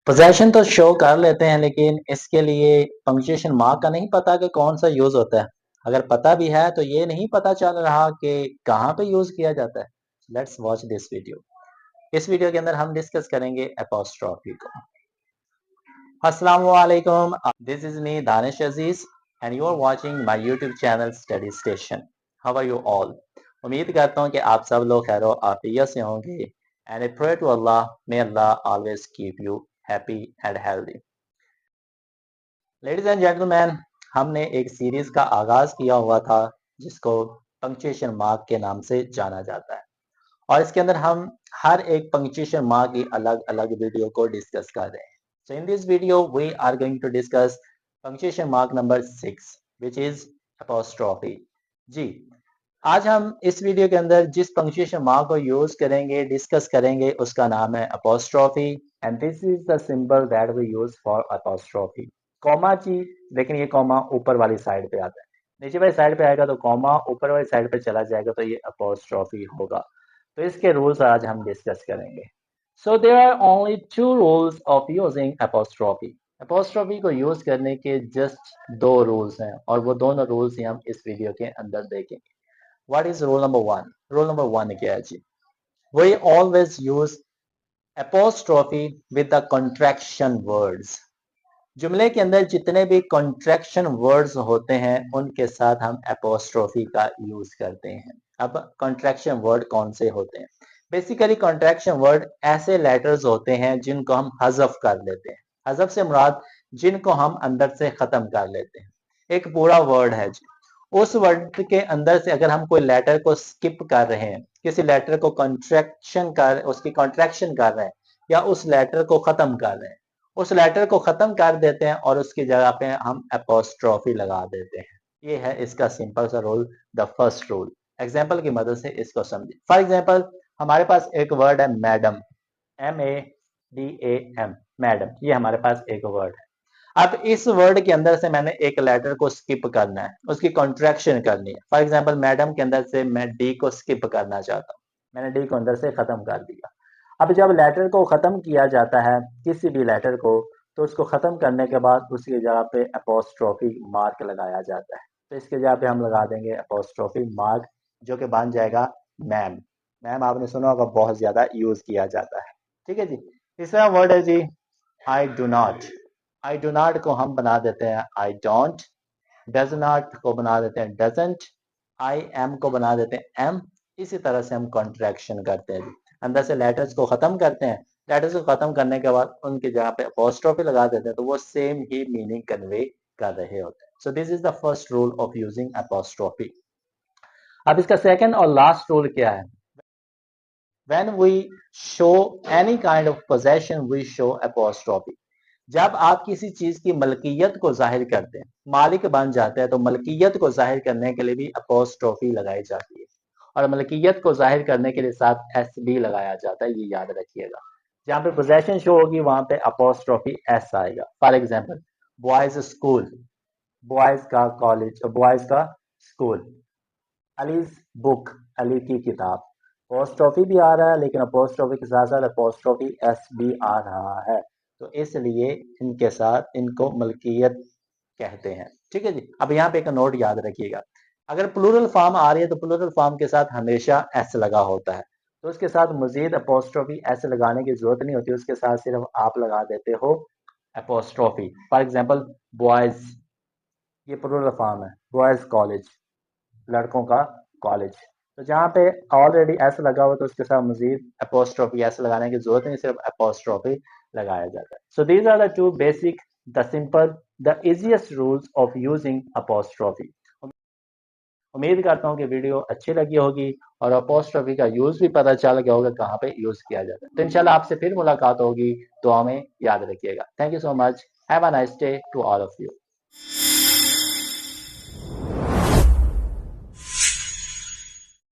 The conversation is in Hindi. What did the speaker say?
पोजेशन तो शो कर लेते हैं लेकिन इसके लिए पंक्चुएशन मार्क का नहीं पता कि कौन सा यूज होता है। अगर पता भी है तो ये नहीं पता चल रहा कि कहाँ पे यूज किया जाता है। Let's watch this video. इस वीडियो के अंदर हम डिस्कस करेंगे एपोस्ट्रोफी को। अस्सलामु अलैकुम, this is me Danish Aziz and you are watching my YouTube channel study station. How are you all? उम्मीद करता हूँ कि आप सब लोग खैर आफियत से होंगे and I pray to Allah, may Allah always keep you happy and healthy. Ladies and gentleman, हमने एक सीरीज का आगाज किया हुआ था जिसको पंक्चुएशन मार्क के नाम से जाना जाता है और इसके अंदर हम हर एक पंक्चुएशन मार्क की अलग अलग वीडियो को डिस्कस कर रहे हैं। So in this video we are going to discuss punctuation mark number 6 which is apostrophe. जी, आज हम इस वीडियो के अंदर जिस पंक्चुएशन मार्क को यूज करेंगे, डिस्कस करेंगे, उसका नाम है apostrophe and this is the symbol that we use for apostrophe. Comma जी, लेकिन ये कॉमा ऊपर वाली साइड पे आता है। नीचे वाली साइड पे आएगा तो कॉमा, ऊपर वाली साइड पे चला जाएगा तो ये अपोस्ट्रोफी होगा। तो इसके रूल्स आज हम डिस्कस करेंगे। So there are only two rules of using apostrophe. Apostrophe को यूज करने के जस्ट दो रूल्स हैं और वो दोनों रूल्स ही हम इस वीडियो के अंदर देखेंगे। What is rule number one? Rule number one क्या है जी? We always use apostrophe with the contraction words। जुमले के अंदर जितने भी कॉन्ट्रैक्शन वर्ड्स होते हैं उनके साथ हम एपोस्ट्रोफी का यूज करते हैं। अब कॉन्ट्रैक्शन वर्ड कौन से होते हैं? बेसिकली कॉन्ट्रैक्शन वर्ड ऐसे लेटर्स होते हैं जिनको हम हजफ कर लेते हैं। हजफ से मुराद जिनको हम अंदर से खत्म कर लेते हैं। एक पूरा वर्ड है जी, उस वर्ड के अंदर से अगर हम कोई लेटर को स्किप कर रहे हैं, किसी लेटर को कॉन्ट्रैक्शन कर उसकी कॉन्ट्रैक्शन कर रहे हैं या उस लेटर को खत्म कर रहे हैं, उस लेटर को खत्म कर देते हैं और उसकी जगह पे हम एपोस्ट्रोफी लगा देते हैं। ये है इसका सिंपल सा rule, the first rule. Example की मदद से इसको समझिए। फॉर एग्जाम्पल, हमारे पास एक वर्ड है मैडम, MADAM, मैडम, ये हमारे पास एक वर्ड है। अब इस वर्ड के अंदर से मैंने एक लेटर को स्किप करना है, उसकी कॉन्ट्रैक्शन करनी है। फॉर एग्जाम्पल, मैडम के अंदर से मैं डी को स्किप करना चाहता हूँ, मैंने डी को अंदर से खत्म कर दिया। अब जब लेटर को खत्म किया जाता है, किसी भी लेटर को, तो उसको खत्म करने के बाद उसकी जगह पे अपोस्ट्रोफी मार्क लगाया जाता है। तो इसके जगह पे हम लगा देंगे अपोस्ट्रोफी मार्क, जो कि बन जाएगा मैम। मैम आपने सुना होगा, बहुत ज्यादा यूज किया जाता है। ठीक है जी। तीसरा वर्ड है जी I do not. I do not को हम बना देते हैं आई डोंट। डज नॉट को बना देते हैं डजंट। आई एम को बना देते हैं एम। इसी तरह से हम कॉन्ट्रैक्शन करते हैं, अंदर से लेटर्स को खत्म करते हैं। लेटर्स को खत्म करने के बाद उनकी जगह पे अपोस्ट्रोफी लगा देते हैं, तो वो सेम ही मीनिंग कन्वे कर रहे होते हैं। So this is the first rule of using apostrophe. अब इसका सेकंड और लास्ट रूल क्या है? When we show any kind of possession, we show apostrophe। जब आप किसी चीज की मलकियत को जाहिर करते हैं, मालिक बन जाते हैं, तो मलकियत को जाहिर करने के लिए भी अपोस्ट्रोफी लगाई जाती है और मलकियत को जाहिर करने के लिए साथ एस भी लगाया जाता है। ये याद रखिएगा। जहाँ पे पोजेशन शो होगी वहां पे अपोस्ट्रोफी एस आएगा। For example, boys school, boys का कॉलेज, बॉयज का स्कूल। अलीज बुक, अली की किताब। अपोस्ट्रोफी भी आ रहा है लेकिन अपोस्ट्रोफी के साथ साथ अपोस्ट्रोफी एस भी आ रहा है, तो इसलिए इनके साथ इनको मलकियत कहते हैं। ठीक है जी। अब यहाँ पे एक नोट याद रखिएगा, अगर प्लूरल फॉर्म आ रही है तो प्लूरल फॉर्म के साथ हमेशा एस लगा होता है, तो उसके साथ मजीद अपोस्ट्रोफी एस लगाने की जरूरत नहीं होती, उसके साथ सिर्फ आप लगा देते हो अपोस्ट्रोफी। फॉर एग्जाम्पल, बॉयज, ये प्लूरल फॉर्म है, बॉयज कॉलेज, लड़कों का कॉलेज। तो जहाँ पे ऑलरेडी एस लगा हुआ तो उसके साथ मजीद अपोस्ट्रोफी एस लगाने की जरूरत नहीं, सिर्फ अपोस्ट्रोफी लगाया जाता है। So these are the two basic, the simple, the easiest rules of using apostrophe. उम्मीद करता हूँ कि वीडियो अच्छी लगी होगी और अपोस्ट्रोफी का यूज भी पता चल गया होगा कहाँ पे यूज किया जाता है। तो इंशाल्लाह आपसे फिर मुलाकात होगी, दुआ में याद रखिएगा। Thank you so much, have a nice day to all of you.